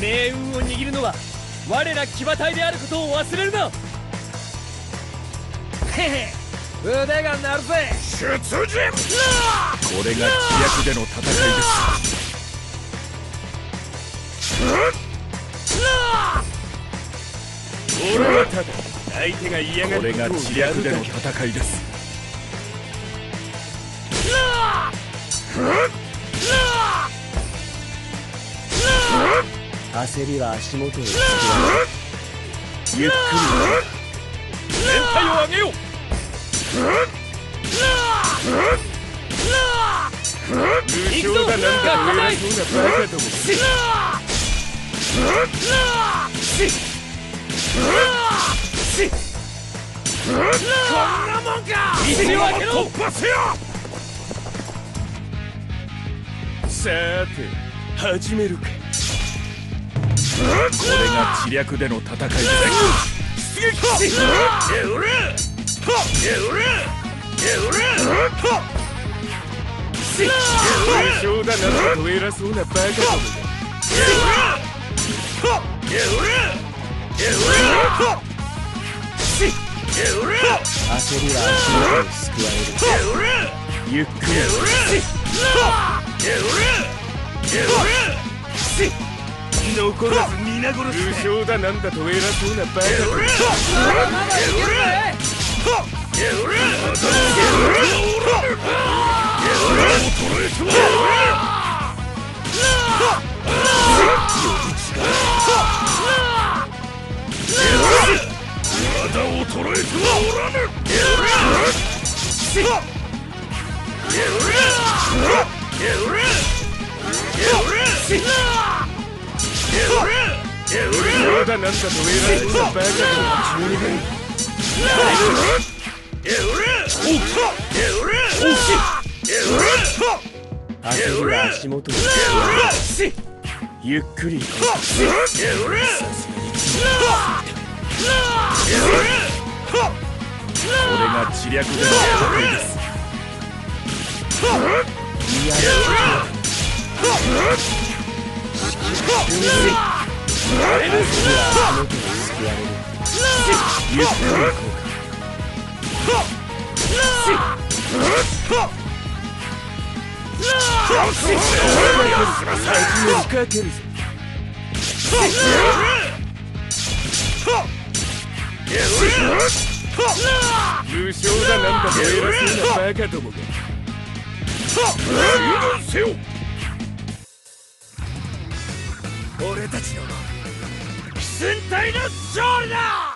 命運を握るのは我ら騎馬隊であることを忘れるな。へへ、腕が鳴るぜ。出陣。これが知略での戦いです。俺はただ相手が嫌がる。これが知略での戦いです。焦りは足元を突きゆっくり全体を上げよう。行くぞ。が硬い。こんなもんか。道を開けろ。突破せよ。さて始めるか。これが知略での戦いです。出撃か。優勝だなと偉そうなバカども焦りは足元を救われる。ゆっくり残らず皆殺し。優勝だなんだと偉そうなバカども。なんだと偉そうなバカども。焦りは足元にゆっくり行こう。これが知略での戦いです。ゆっくり行こう。優勝だなんだと偉そうなバカどもが。せよ。俺たちの飛戦隊の勝利だ。